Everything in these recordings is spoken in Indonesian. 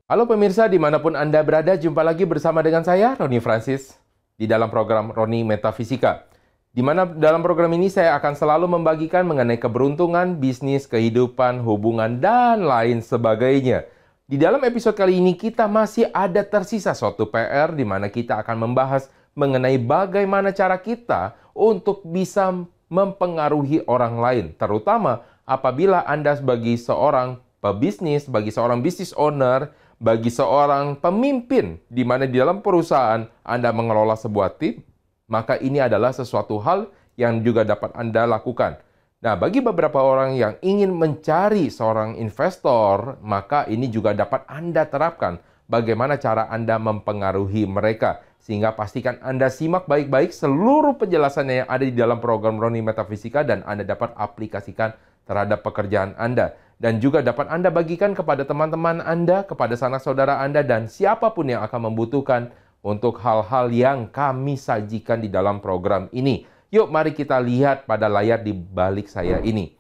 Halo pemirsa, dimanapun Anda berada, jumpa lagi bersama dengan saya, Roni Francis, di dalam program Roni Metafisika. Di mana dalam program ini saya akan selalu membagikan mengenai keberuntungan, bisnis, kehidupan, hubungan, dan lain sebagainya. Di dalam episode kali ini kita masih ada tersisa suatu PR di mana kita akan membahas mengenai bagaimana cara kita untuk bisa mempengaruhi orang lain, terutama apabila Anda sebagai seorang pebisnis, bagi seorang business owner, bagi seorang pemimpin, di mana di dalam perusahaan Anda mengelola sebuah tim, maka ini adalah sesuatu hal yang juga dapat Anda lakukan. Nah, bagi beberapa orang yang ingin mencari seorang investor, maka ini juga dapat Anda terapkan bagaimana cara Anda mempengaruhi mereka. Sehingga pastikan Anda simak baik-baik seluruh penjelasannya yang ada di dalam program Roni Metafisika dan Anda dapat aplikasikan terhadap pekerjaan Anda. Dan juga dapat Anda bagikan kepada teman-teman Anda, kepada sanak saudara Anda, dan siapapun yang akan membutuhkan untuk hal-hal yang kami sajikan di dalam program ini. Yuk, mari kita lihat pada layar di balik saya ini.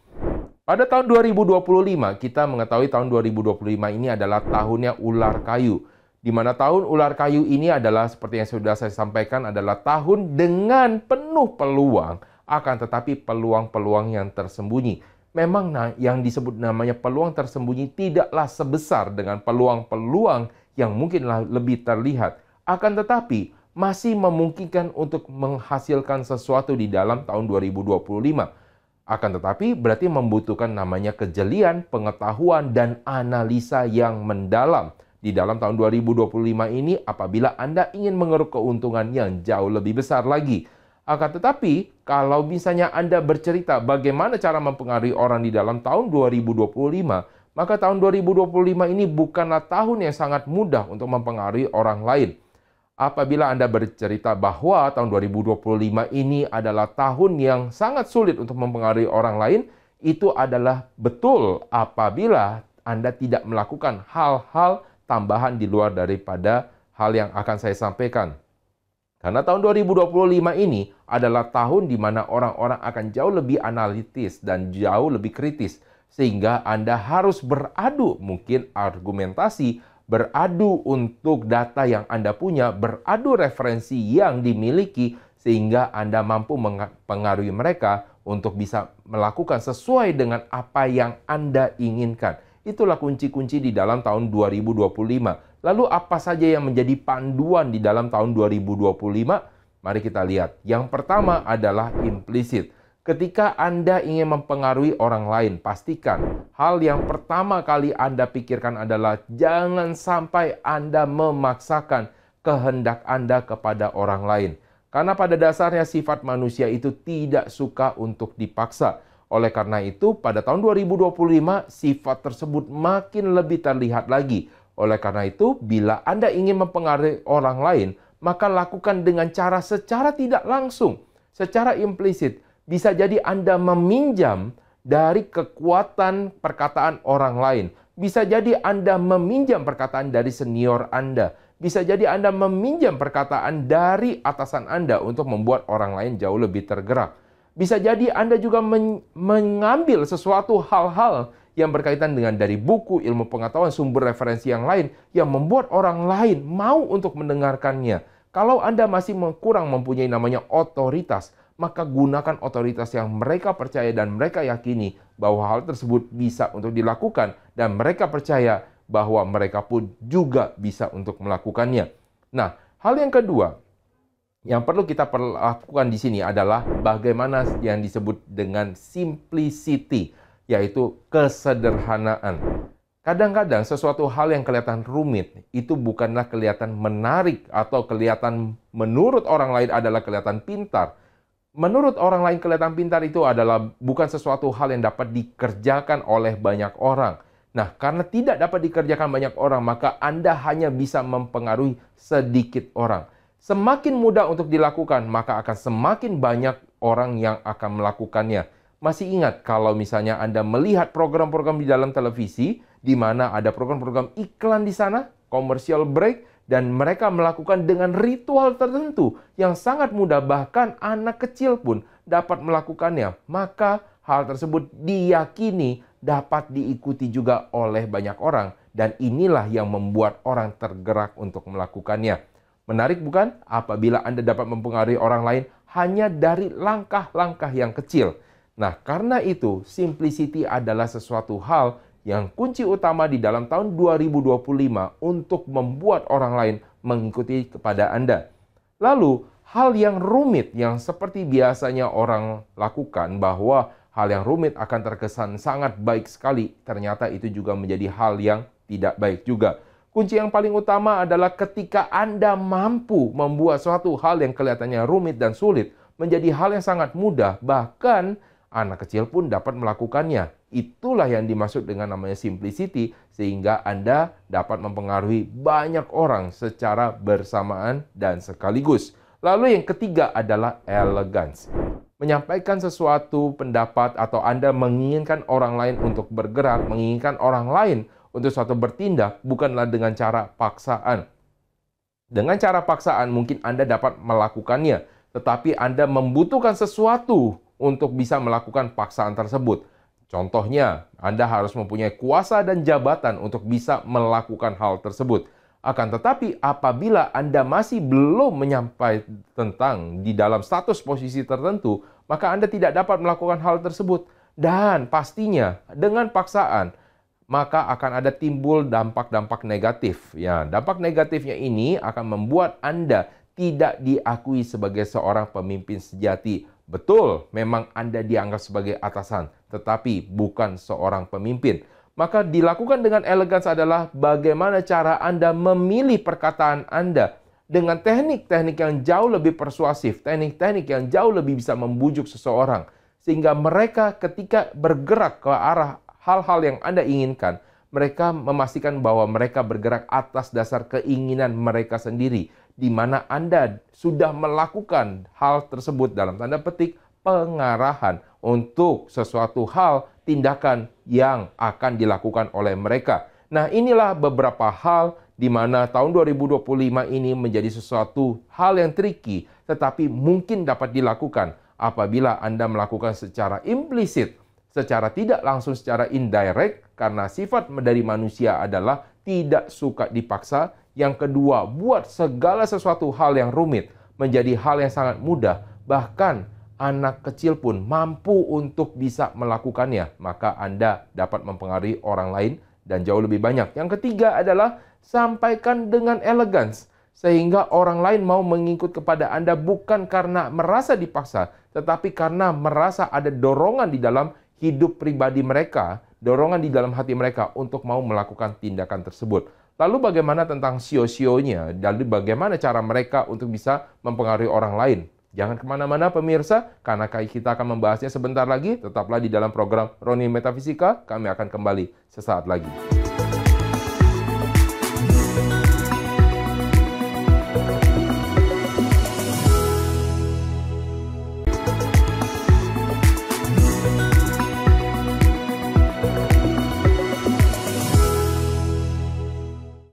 Pada tahun 2025, kita mengetahui tahun 2025 ini adalah tahunnya ular kayu. Di mana tahun ular kayu ini adalah, seperti yang sudah saya sampaikan, adalah tahun dengan penuh peluang, akan tetapi peluang-peluang yang tersembunyi. Memang yang disebut namanya peluang tersembunyi tidaklah sebesar dengan peluang-peluang yang mungkin lebih terlihat. Akan tetapi masih memungkinkan untuk menghasilkan sesuatu di dalam tahun 2025. Akan tetapi berarti membutuhkan namanya kejelian, pengetahuan, dan analisa yang mendalam. Di dalam tahun 2025 ini apabila Anda ingin mengeruk keuntungan yang jauh lebih besar lagi. Akan tetapi, kalau misalnya Anda bercerita bagaimana cara mempengaruhi orang di dalam tahun 2025, maka tahun 2025 ini bukanlah tahun yang sangat mudah untuk mempengaruhi orang lain. Apabila Anda bercerita bahwa tahun 2025 ini adalah tahun yang sangat sulit untuk mempengaruhi orang lain, itu adalah betul apabila Anda tidak melakukan hal-hal tambahan di luar daripada hal yang akan saya sampaikan. Karena tahun 2025 ini adalah tahun di mana orang-orang akan jauh lebih analitis dan jauh lebih kritis. Sehingga Anda harus beradu mungkin argumentasi, beradu untuk data yang Anda punya, beradu referensi yang dimiliki, sehingga Anda mampu mempengaruhi mereka untuk bisa melakukan sesuai dengan apa yang Anda inginkan. Itulah kunci-kunci di dalam tahun 2025. Lalu apa saja yang menjadi panduan di dalam tahun 2025? Mari kita lihat. Yang pertama adalah implisit. Ketika Anda ingin mempengaruhi orang lain, pastikan hal yang pertama kali Anda pikirkan adalah jangan sampai Anda memaksakan kehendak Anda kepada orang lain. Karena pada dasarnya sifat manusia itu tidak suka untuk dipaksa. Oleh karena itu, pada tahun 2025, sifat tersebut makin lebih terlihat lagi. Oleh karena itu, bila Anda ingin mempengaruhi orang lain, maka lakukan dengan cara secara tidak langsung, secara implisit. Bisa jadi Anda meminjam dari kekuatan perkataan orang lain. Bisa jadi Anda meminjam perkataan dari senior Anda. Bisa jadi Anda meminjam perkataan dari atasan Anda untuk membuat orang lain jauh lebih tergerak. Bisa jadi Anda juga mengambil sesuatu hal-hal yang berkaitan dengan dari buku, ilmu pengetahuan, sumber referensi yang lain yang membuat orang lain mau untuk mendengarkannya. Kalau Anda masih kurang mempunyai namanya otoritas, maka gunakan otoritas yang mereka percaya dan mereka yakini bahwa hal tersebut bisa untuk dilakukan dan mereka percaya bahwa mereka pun juga bisa untuk melakukannya. Nah, hal yang kedua yang perlu kita lakukan di sini adalah bagaimana yang disebut dengan simplicity, yaitu kesederhanaan. Kadang-kadang sesuatu hal yang kelihatan rumit itu bukanlah kelihatan menarik atau kelihatan menurut orang lain adalah kelihatan pintar. Menurut orang lain kelihatan pintar itu adalah bukan sesuatu hal yang dapat dikerjakan oleh banyak orang. Nah, karena tidak dapat dikerjakan banyak orang, maka Anda hanya bisa mempengaruhi sedikit orang. Semakin mudah untuk dilakukan, maka akan semakin banyak orang yang akan melakukannya. Masih ingat kalau misalnya Anda melihat program-program di dalam televisi, di mana ada program-program iklan di sana, commercial break, dan mereka melakukan dengan ritual tertentu yang sangat mudah, bahkan anak kecil pun dapat melakukannya. Maka hal tersebut diyakini dapat diikuti juga oleh banyak orang Dan inilah yang membuat orang tergerak untuk melakukannya. Menarik bukan? Apabila Anda dapat mempengaruhi orang lain hanya dari langkah-langkah yang kecil. Nah, karena itu, simplicity adalah sesuatu hal yang kunci utama di dalam tahun 2025 untuk membuat orang lain mengikuti kepada Anda. Lalu, hal yang rumit yang seperti biasanya orang lakukan, bahwa hal yang rumit akan terkesan sangat baik sekali, ternyata itu juga menjadi hal yang tidak baik juga. Kunci yang paling utama adalah ketika Anda mampu membuat suatu hal yang kelihatannya rumit dan sulit menjadi hal yang sangat mudah, bahkan anak kecil pun dapat melakukannya. Itulah yang dimaksud dengan namanya simplicity, sehingga Anda dapat mempengaruhi banyak orang secara bersamaan dan sekaligus. Lalu yang ketiga adalah elegance. Menyampaikan sesuatu pendapat atau Anda menginginkan orang lain untuk bergerak, menginginkan orang lain untuk suatu bertindak, bukanlah dengan cara paksaan. Dengan cara paksaan mungkin Anda dapat melakukannya, tetapi Anda membutuhkan sesuatu untuk bisa melakukan paksaan tersebut. Contohnya, Anda harus mempunyai kuasa dan jabatan untuk bisa melakukan hal tersebut. Akan tetapi, apabila Anda masih belum menyampaikan tentang di dalam status posisi tertentu, maka Anda tidak dapat melakukan hal tersebut. Dan pastinya, dengan paksaan, maka akan ada timbul dampak-dampak negatif. Ya, dampak negatifnya ini akan membuat Anda tidak diakui sebagai seorang pemimpin sejati. Betul, memang Anda dianggap sebagai atasan, tetapi bukan seorang pemimpin. Maka dilakukan dengan elegansi adalah bagaimana cara Anda memilih perkataan Anda dengan teknik-teknik yang jauh lebih persuasif, teknik-teknik yang jauh lebih bisa membujuk seseorang. Sehingga mereka ketika bergerak ke arah hal-hal yang Anda inginkan, mereka memastikan bahwa mereka bergerak atas dasar keinginan mereka sendiri, di mana Anda sudah melakukan hal tersebut dalam tanda petik pengarahan untuk sesuatu hal, tindakan yang akan dilakukan oleh mereka. Nah, inilah beberapa hal di mana tahun 2025 ini menjadi sesuatu hal yang tricky, tetapi mungkin dapat dilakukan apabila Anda melakukan secara implisit, secara tidak langsung, secara indirect, karena sifat dari manusia adalah tidak suka dipaksa. Yang kedua, buat segala sesuatu hal yang rumit menjadi hal yang sangat mudah. Bahkan anak kecil pun mampu untuk bisa melakukannya. Maka Anda dapat mempengaruhi orang lain dan jauh lebih banyak. Yang ketiga adalah sampaikan dengan elegans, sehingga orang lain mau mengikut kepada Anda bukan karena merasa dipaksa, tetapi karena merasa ada dorongan di dalam hidup pribadi mereka, dorongan di dalam hati mereka untuk mau melakukan tindakan tersebut. Lalu bagaimana tentang sio-sionya? Lalu bagaimana cara mereka untuk bisa mempengaruhi orang lain? Jangan kemana-mana pemirsa, karena kita akan membahasnya sebentar lagi. Tetaplah di dalam program Roni Metafisika, kami akan kembali sesaat lagi.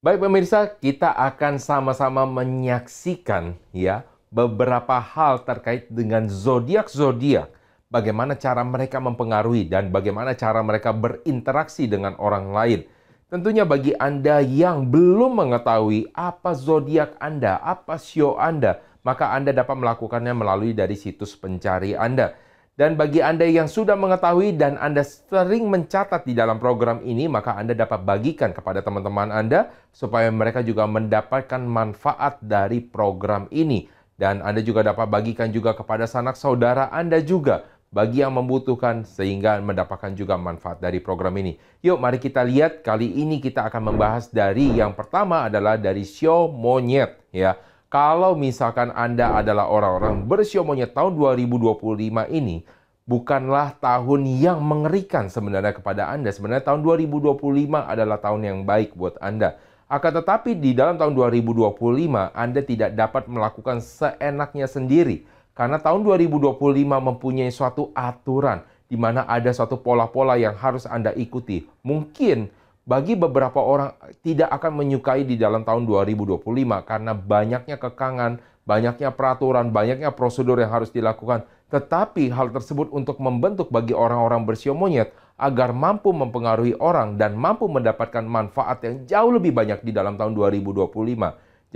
Baik pemirsa, kita akan sama-sama menyaksikan ya beberapa hal terkait dengan zodiak-zodiak. Bagaimana cara mereka mempengaruhi dan bagaimana cara mereka berinteraksi dengan orang lain. Tentunya bagi Anda yang belum mengetahui apa zodiak Anda, apa sio Anda, maka Anda dapat melakukannya melalui dari situs pencari Anda. Dan bagi Anda yang sudah mengetahui dan Anda sering mencatat di dalam program ini, maka Anda dapat bagikan kepada teman-teman Anda supaya mereka juga mendapatkan manfaat dari program ini. Dan Anda juga dapat bagikan juga kepada sanak saudara Anda juga, bagi yang membutuhkan, sehingga mendapatkan juga manfaat dari program ini. Yuk, mari kita lihat. Kali ini kita akan membahas dari yang pertama adalah dari sio monyet. Ya, kalau misalkan Anda adalah orang-orang bersio monyet tahun 2025 ini, bukanlah tahun yang mengerikan sebenarnya kepada Anda. Sebenarnya tahun 2025 adalah tahun yang baik buat Anda. Akan tetapi di dalam tahun 2025, Anda tidak dapat melakukan seenaknya sendiri. Karena tahun 2025 mempunyai suatu aturan, di mana ada suatu pola-pola yang harus Anda ikuti. Mungkin bagi beberapa orang tidak akan menyukai di dalam tahun 2025 karena banyaknya kekangan, banyaknya peraturan, banyaknya prosedur yang harus dilakukan. Tetapi hal tersebut untuk membentuk bagi orang-orang bersio monyet agar mampu mempengaruhi orang dan mampu mendapatkan manfaat yang jauh lebih banyak di dalam tahun 2025.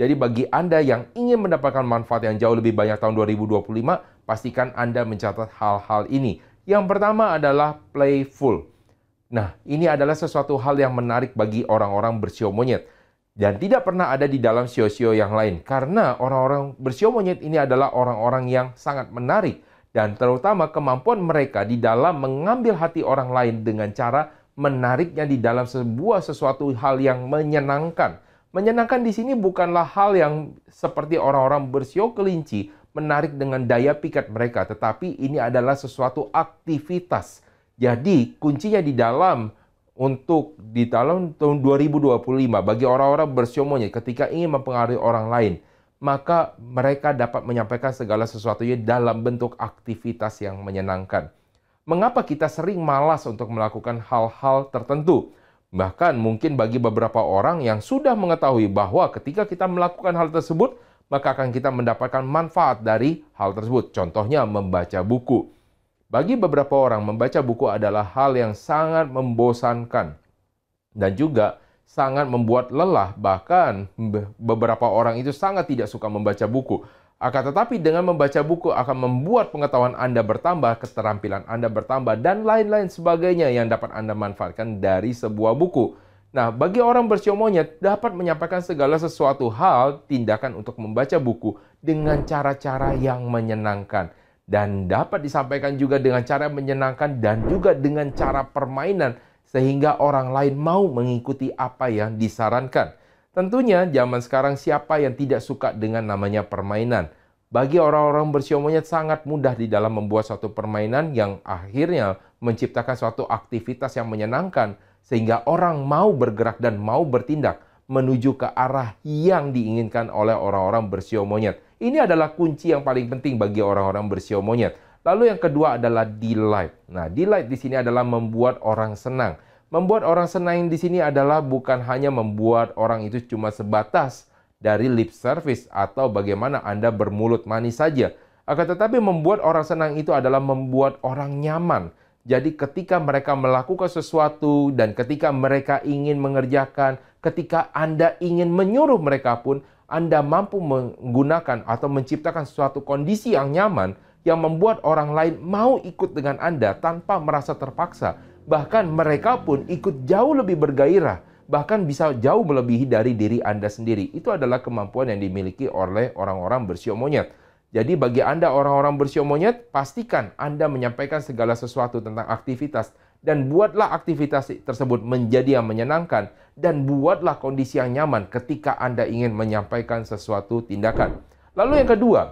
Jadi bagi Anda yang ingin mendapatkan manfaat yang jauh lebih banyak tahun 2025, pastikan Anda mencatat hal-hal ini. Yang pertama adalah playful. Nah, ini adalah sesuatu hal yang menarik bagi orang-orang bersio monyet. Dan tidak pernah ada di dalam sio-sio yang lain. Karena orang-orang bersio monyet ini adalah orang-orang yang sangat menarik. Dan terutama kemampuan mereka di dalam mengambil hati orang lain dengan cara menariknya di dalam sebuah sesuatu hal yang menyenangkan. Menyenangkan di sini bukanlah hal yang seperti orang-orang bersio kelinci menarik dengan daya pikat mereka. Tetapi ini adalah sesuatu aktivitas. Jadi kuncinya di dalam tahun 2025 bagi orang-orang bersio monyet ketika ingin mempengaruhi orang lain, maka mereka dapat menyampaikan segala sesuatunya dalam bentuk aktivitas yang menyenangkan. Mengapa kita sering malas untuk melakukan hal-hal tertentu? Bahkan mungkin bagi beberapa orang yang sudah mengetahui bahwa ketika kita melakukan hal tersebut, maka akan kita mendapatkan manfaat dari hal tersebut. Contohnya membaca buku. Bagi beberapa orang, membaca buku adalah hal yang sangat membosankan dan juga sangat membuat lelah. Bahkan beberapa orang itu sangat tidak suka membaca buku. Akan tetapi dengan membaca buku akan membuat pengetahuan Anda bertambah, keterampilan Anda bertambah, dan lain-lain sebagainya yang dapat Anda manfaatkan dari sebuah buku. Nah, bagi orang bersio monyet dapat menyampaikan segala sesuatu hal, tindakan untuk membaca buku dengan cara-cara yang menyenangkan. Dan dapat disampaikan juga dengan cara menyenangkan dan juga dengan cara permainan sehingga orang lain mau mengikuti apa yang disarankan. Tentunya zaman sekarang siapa yang tidak suka dengan namanya permainan. Bagi orang-orang bersio monyet sangat mudah di dalam membuat suatu permainan yang akhirnya menciptakan suatu aktivitas yang menyenangkan sehingga orang mau bergerak dan mau bertindak menuju ke arah yang diinginkan oleh orang-orang bersio monyet. Ini adalah kunci yang paling penting bagi orang-orang bersio monyet. Lalu yang kedua adalah delight. Nah, delight di sini adalah membuat orang senang. Membuat orang senang di sini adalah bukan hanya membuat orang itu cuma sebatas dari lip service atau bagaimana Anda bermulut manis saja. Akan tetapi membuat orang senang itu adalah membuat orang nyaman. Jadi ketika mereka melakukan sesuatu dan ketika mereka ingin mengerjakan, ketika Anda ingin menyuruh mereka pun, Anda mampu menggunakan atau menciptakan suatu kondisi yang nyaman yang membuat orang lain mau ikut dengan Anda tanpa merasa terpaksa. Bahkan mereka pun ikut jauh lebih bergairah, bahkan bisa jauh melebihi dari diri Anda sendiri. Itu adalah kemampuan yang dimiliki oleh orang-orang bersio monyet. Jadi bagi Anda orang-orang bersio monyet, pastikan Anda menyampaikan segala sesuatu tentang aktivitas dan buatlah aktivitas tersebut menjadi yang menyenangkan dan buatlah kondisi yang nyaman ketika Anda ingin menyampaikan sesuatu tindakan. Lalu yang kedua,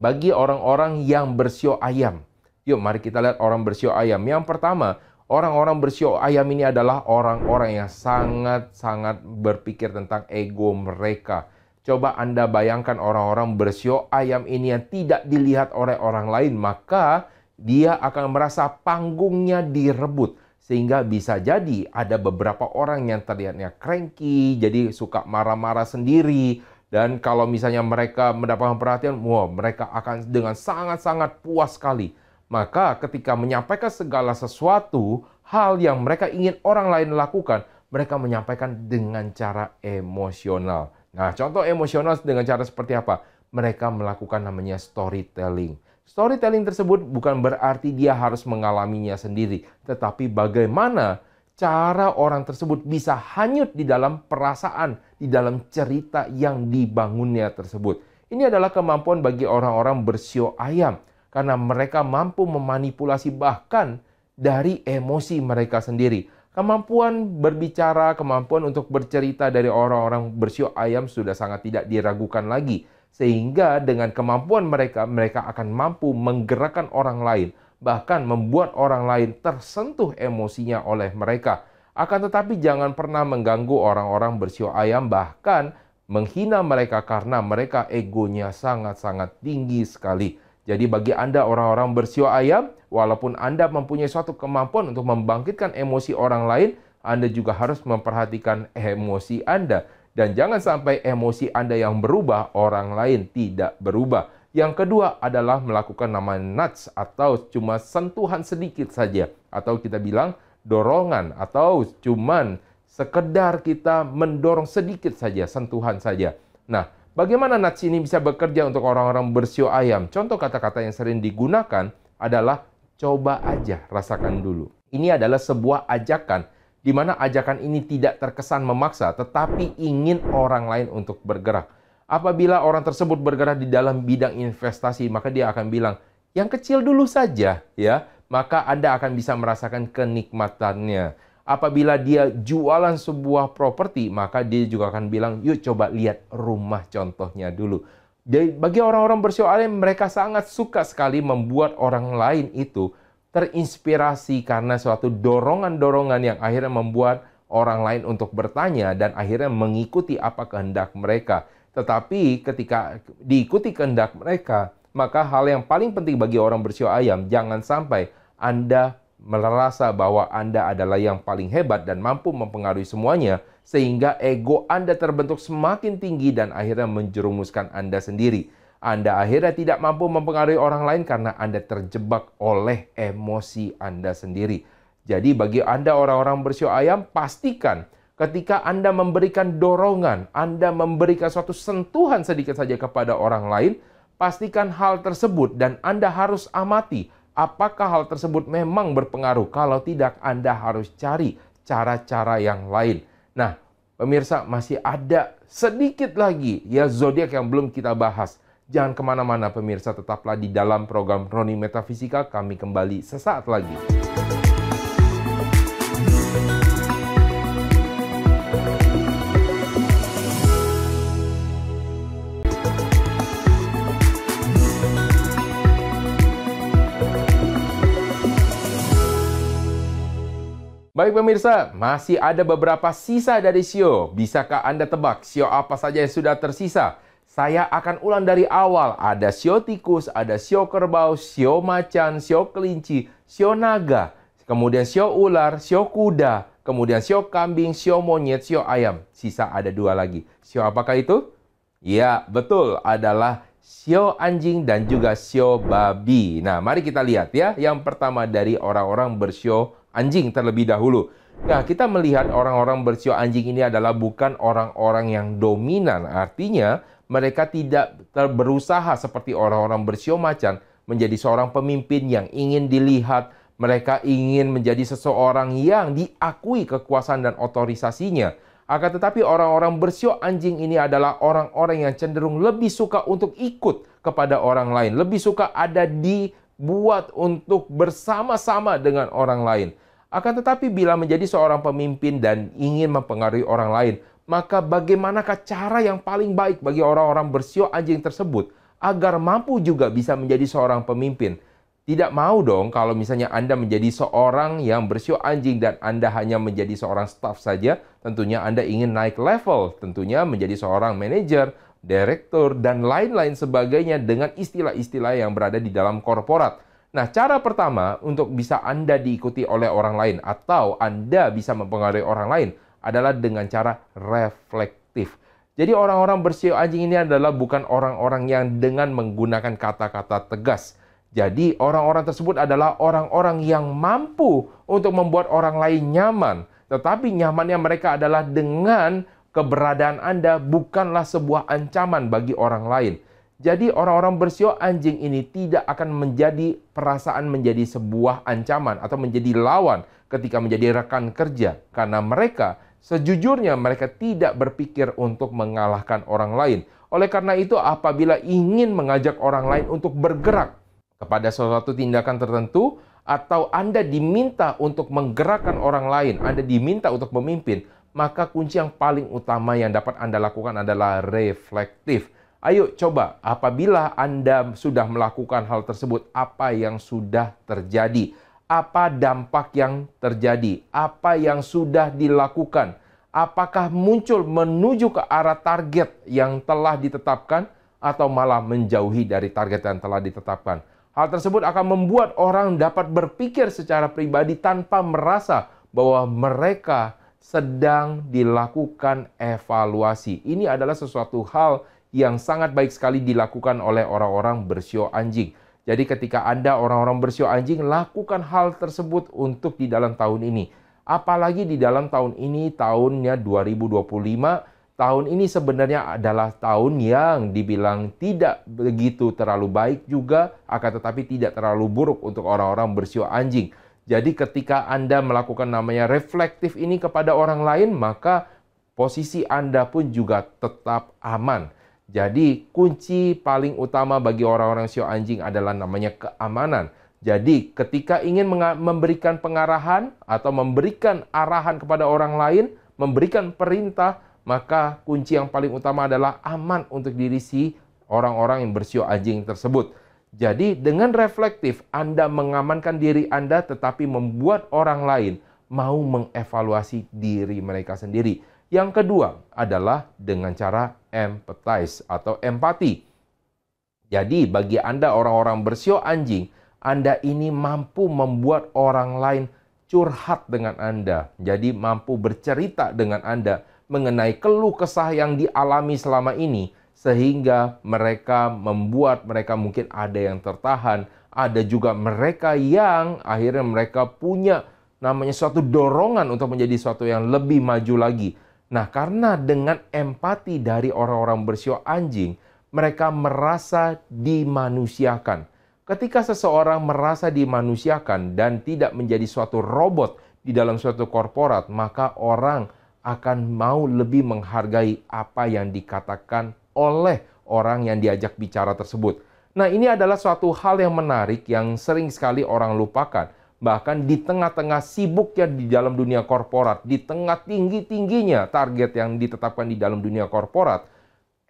bagi orang-orang yang bersio ayam. Yuk mari kita lihat orang bersio ayam. Yang pertama, orang-orang bersio ayam ini adalah orang-orang yang sangat-sangat berpikir tentang ego mereka. Coba Anda bayangkan orang-orang bersio ayam ini yang tidak dilihat oleh orang lain, maka dia akan merasa panggungnya direbut. Sehingga bisa jadi ada beberapa orang yang terlihatnya cranky, jadi suka marah-marah sendiri. Dan kalau misalnya mereka mendapatkan perhatian, wah, mereka akan dengan sangat-sangat puas sekali. Maka ketika menyampaikan segala sesuatu, hal yang mereka ingin orang lain lakukan, mereka menyampaikan dengan cara emosional. Nah, contoh emosional dengan cara seperti apa? Mereka melakukan namanya storytelling. Storytelling tersebut bukan berarti dia harus mengalaminya sendiri, tetapi bagaimana cara orang tersebut bisa hanyut di dalam perasaan, di dalam cerita yang dibangunnya tersebut. Ini adalah kemampuan bagi orang-orang bersio ayam, karena mereka mampu memanipulasi bahkan dari emosi mereka sendiri. Kemampuan berbicara, kemampuan untuk bercerita dari orang-orang bersio ayam sudah sangat tidak diragukan lagi. Sehingga dengan kemampuan mereka, mereka akan mampu menggerakkan orang lain, bahkan membuat orang lain tersentuh emosinya oleh mereka. Akan tetapi jangan pernah mengganggu orang-orang bersio ayam, bahkan menghina mereka karena mereka egonya sangat-sangat tinggi sekali. Jadi bagi Anda orang-orang bersio ayam, walaupun Anda mempunyai suatu kemampuan untuk membangkitkan emosi orang lain, Anda juga harus memperhatikan emosi Anda. Dan jangan sampai emosi Anda yang berubah, orang lain tidak berubah. Yang kedua adalah melakukan nama nudge atau cuma sentuhan sedikit saja. Atau kita bilang dorongan atau cuman sekedar kita mendorong sedikit saja, sentuhan saja. Nah, bagaimana nudge ini bisa bekerja untuk orang-orang bersio ayam? Contoh kata-kata yang sering digunakan adalah coba aja, rasakan dulu. Ini adalah sebuah ajakan, di mana ajakan ini tidak terkesan memaksa, tetapi ingin orang lain untuk bergerak. Apabila orang tersebut bergerak di dalam bidang investasi, maka dia akan bilang, yang kecil dulu saja, ya. Maka Anda akan bisa merasakan kenikmatannya. Apabila dia jualan sebuah properti, maka dia juga akan bilang, yuk coba lihat rumah contohnya dulu. Jadi, bagi orang-orang bersio ayam, mereka sangat suka sekali membuat orang lain itu terinspirasi karena suatu dorongan-dorongan yang akhirnya membuat orang lain untuk bertanya dan akhirnya mengikuti apa kehendak mereka. Tetapi ketika diikuti kehendak mereka, maka hal yang paling penting bagi orang bersio ayam, jangan sampai Anda merasa bahwa Anda adalah yang paling hebat dan mampu mempengaruhi semuanya, sehingga ego Anda terbentuk semakin tinggi dan akhirnya menjerumuskan Anda sendiri. Anda akhirnya tidak mampu mempengaruhi orang lain karena Anda terjebak oleh emosi Anda sendiri. Jadi bagi Anda orang-orang bersio ayam, pastikan ketika Anda memberikan dorongan, Anda memberikan suatu sentuhan sedikit saja kepada orang lain, pastikan hal tersebut dan Anda harus amati apakah hal tersebut memang berpengaruh. Kalau tidak, Anda harus cari cara-cara yang lain. Nah, pemirsa, masih ada sedikit lagi ya zodiak yang belum kita bahas. Jangan kemana-mana pemirsa, tetaplah di dalam program Roni Metafisika. Kami kembali sesaat lagi. Baik pemirsa, masih ada beberapa sisa dari sio. Bisakah Anda tebak sio apa saja yang sudah tersisa? Saya akan ulang dari awal. Ada sio tikus, ada sio kerbau, sio macan, sio kelinci, sio naga, kemudian sio ular, sio kuda, kemudian sio kambing, sio monyet, sio ayam. Sisa ada 2 lagi. Sio apakah itu? Ya, betul. Adalah sio anjing dan juga sio babi. Nah, mari kita lihat ya. Yang pertama dari orang-orang bersio anjing terlebih dahulu. Nah, kita melihat orang-orang bersio anjing ini adalah bukan orang-orang yang dominan. Artinya, mereka tidak berusaha seperti orang-orang bersio macan menjadi seorang pemimpin yang ingin dilihat. Mereka ingin menjadi seseorang yang diakui kekuasaan dan otorisasinya. Akan tetapi orang-orang bersio anjing ini adalah orang-orang yang cenderung lebih suka untuk ikut kepada orang lain. Lebih suka ada dibuat untuk bersama-sama dengan orang lain. Akan tetapi bila menjadi seorang pemimpin dan ingin mempengaruhi orang lain, maka bagaimanakah cara yang paling baik bagi orang-orang bersio anjing tersebut agar mampu juga bisa menjadi seorang pemimpin? Tidak mau dong kalau misalnya Anda menjadi seorang yang bersio anjing dan Anda hanya menjadi seorang staff saja. Tentunya Anda ingin naik level, tentunya menjadi seorang manajer, direktur, dan lain-lain sebagainya dengan istilah-istilah yang berada di dalam korporat. Nah, cara pertama untuk bisa Anda diikuti oleh orang lain atau Anda bisa mempengaruhi orang lain adalah dengan cara reflektif. Jadi orang-orang bersio anjing ini adalah bukan orang-orang yang dengan menggunakan kata-kata tegas. Jadi orang-orang tersebut adalah orang-orang yang mampu untuk membuat orang lain nyaman. Tetapi nyamannya mereka adalah dengan keberadaan Anda bukanlah sebuah ancaman bagi orang lain. Jadi orang-orang bersio anjing ini tidak akan menjadi perasaan menjadi sebuah ancaman atau menjadi lawan ketika menjadi rekan kerja. Karena mereka sejujurnya mereka tidak berpikir untuk mengalahkan orang lain. Oleh karena itu apabila ingin mengajak orang lain untuk bergerak kepada suatu tindakan tertentu atau Anda diminta untuk menggerakkan orang lain, Anda diminta untuk memimpin, maka kunci yang paling utama yang dapat Anda lakukan adalah reflektif. Ayo coba, apabila Anda sudah melakukan hal tersebut, apa yang sudah terjadi? Apa dampak yang terjadi? Apa yang sudah dilakukan? Apakah muncul menuju ke arah target yang telah ditetapkan atau malah menjauhi dari target yang telah ditetapkan? Hal tersebut akan membuat orang dapat berpikir secara pribadi tanpa merasa bahwa mereka sedang dilakukan evaluasi. Ini adalah sesuatu hal yang sangat baik sekali dilakukan oleh orang-orang bersio anjing. Jadi ketika Anda orang-orang bersio anjing, lakukan hal tersebut untuk di dalam tahun ini. Apalagi di dalam tahun ini, tahunnya 2025, tahun ini sebenarnya adalah tahun yang dibilang tidak begitu terlalu baik juga, akan tetapi tidak terlalu buruk untuk orang-orang bersio anjing. Jadi ketika Anda melakukan namanya reflektif ini kepada orang lain, maka posisi Anda pun juga tetap aman. Jadi kunci paling utama bagi orang-orang sio anjing adalah namanya keamanan. Jadi ketika ingin memberikan pengarahan atau memberikan arahan kepada orang lain, memberikan perintah, maka kunci yang paling utama adalah aman untuk diri si orang-orang yang bersio anjing tersebut. Jadi dengan reflektif Anda mengamankan diri Anda tetapi membuat orang lain mau mengevaluasi diri mereka sendiri. Yang kedua adalah dengan cara empathize atau empati. Jadi bagi Anda orang-orang bersio anjing, Anda ini mampu membuat orang lain curhat dengan Anda. Jadi mampu bercerita dengan Anda mengenai keluh kesah yang dialami selama ini. Sehingga mereka membuat mereka mungkin ada yang tertahan. Ada juga mereka yang akhirnya mereka punya namanya suatu dorongan untuk menjadi sesuatu yang lebih maju lagi. Nah, karena dengan empati dari orang-orang bersio anjing, mereka merasa dimanusiakan. Ketika seseorang merasa dimanusiakan dan tidak menjadi suatu robot di dalam suatu korporat, maka orang akan mau lebih menghargai apa yang dikatakan oleh orang yang diajak bicara tersebut. Nah, ini adalah suatu hal yang menarik yang sering sekali orang lupakan. Bahkan di tengah-tengah sibuknya di dalam dunia korporat, di tengah tinggi-tingginya target yang ditetapkan di dalam dunia korporat,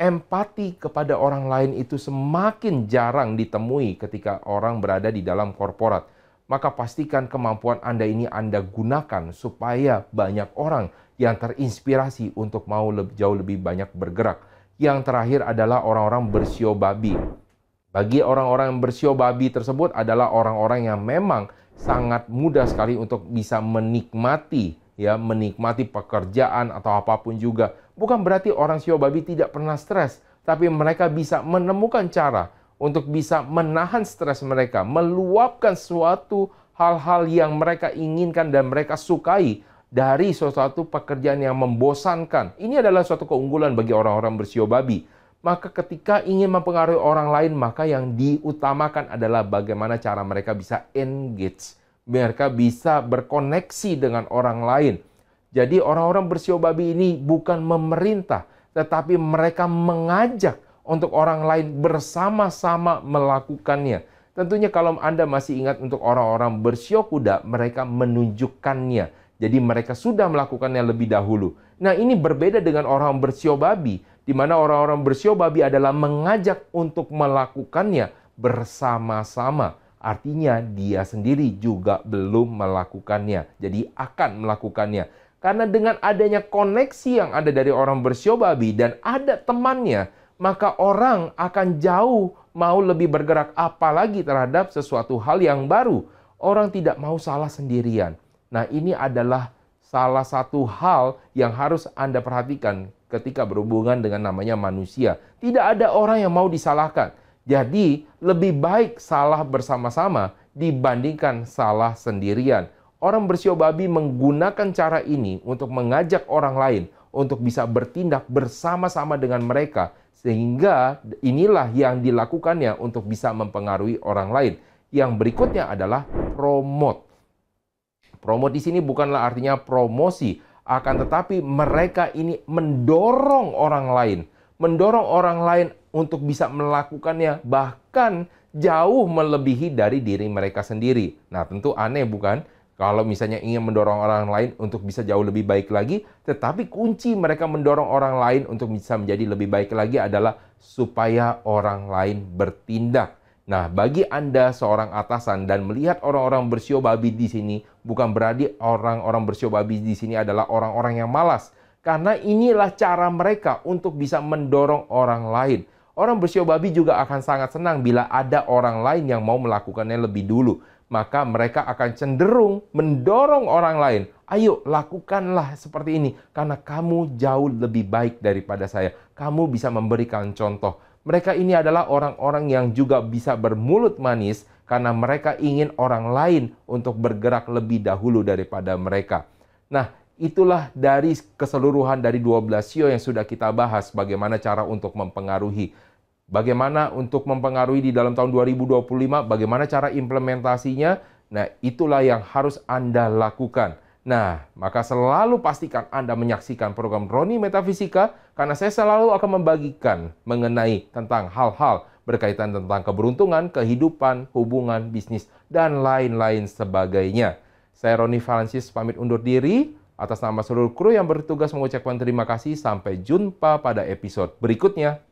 empati kepada orang lain itu semakin jarang ditemui ketika orang berada di dalam korporat. Maka pastikan kemampuan Anda ini Anda gunakan supaya banyak orang yang terinspirasi untuk mau jauh lebih banyak bergerak. Yang terakhir adalah orang-orang bersio babi. Bagi orang-orang yang bersio babi tersebut adalah orang-orang yang memang sangat mudah sekali untuk bisa menikmati pekerjaan atau apapun juga. Bukan berarti orang sio babi tidak pernah stres, tapi mereka bisa menemukan cara untuk bisa menahan stres mereka, meluapkan suatu hal-hal yang mereka inginkan dan mereka sukai dari suatu pekerjaan yang membosankan. Ini adalah suatu keunggulan bagi orang-orang bersio babi. Maka ketika ingin mempengaruhi orang lain, maka yang diutamakan adalah bagaimana cara mereka bisa engage. Mereka bisa berkoneksi dengan orang lain. Jadi orang-orang bersio babi ini bukan memerintah, tetapi mereka mengajak untuk orang lain bersama-sama melakukannya. Tentunya kalau Anda masih ingat untuk orang-orang bersio kuda, mereka menunjukkannya. Jadi mereka sudah melakukannya lebih dahulu. Nah, ini berbeda dengan orang bersio babi, di mana orang-orang bersio babi adalah mengajak untuk melakukannya bersama-sama. Artinya dia sendiri juga belum melakukannya. Jadi akan melakukannya. Karena dengan adanya koneksi yang ada dari orang bersio babi dan ada temannya, maka orang akan jauh mau lebih bergerak, apalagi terhadap sesuatu hal yang baru. Orang tidak mau salah sendirian. Nah, ini adalah salah satu hal yang harus Anda perhatikan ketika berhubungan dengan namanya manusia. Tidak ada orang yang mau disalahkan. Jadi, lebih baik salah bersama-sama dibandingkan salah sendirian. Orang bersio babi menggunakan cara ini untuk mengajak orang lain untuk bisa bertindak bersama-sama dengan mereka. Sehingga inilah yang dilakukannya untuk bisa mempengaruhi orang lain. Yang berikutnya adalah promote. Promote di sini bukanlah artinya promosi, akan tetapi mereka ini mendorong orang lain. Mendorong orang lain untuk bisa melakukannya, bahkan jauh melebihi dari diri mereka sendiri. Nah, tentu aneh bukan? Kalau misalnya ingin mendorong orang lain untuk bisa jauh lebih baik lagi, tetapi kunci mereka mendorong orang lain untuk bisa menjadi lebih baik lagi adalah supaya orang lain bertindak. Nah, bagi Anda seorang atasan dan melihat orang-orang bersio babi di sini, bukan berarti orang-orang bersio babi di sini adalah orang-orang yang malas. Karena inilah cara mereka untuk bisa mendorong orang lain. Orang bersio babi juga akan sangat senang bila ada orang lain yang mau melakukannya lebih dulu. Maka mereka akan cenderung mendorong orang lain. Ayo, lakukanlah seperti ini. Karena kamu jauh lebih baik daripada saya. Kamu bisa memberikan contoh. Mereka ini adalah orang-orang yang juga bisa bermulut manis karena mereka ingin orang lain untuk bergerak lebih dahulu daripada mereka. Nah, itulah dari keseluruhan dari 12 sio yang sudah kita bahas, bagaimana cara untuk mempengaruhi. Bagaimana untuk mempengaruhi di dalam tahun 2025, bagaimana cara implementasinya. Nah, itulah yang harus Anda lakukan. Nah, maka selalu pastikan Anda menyaksikan program Roni Metafisika, karena saya selalu akan membagikan mengenai tentang hal-hal berkaitan tentang keberuntungan, kehidupan, hubungan, bisnis, dan lain-lain sebagainya. Saya Roni Francis pamit undur diri. Atas nama seluruh kru yang bertugas mengucapkan terima kasih. Sampai jumpa pada episode berikutnya.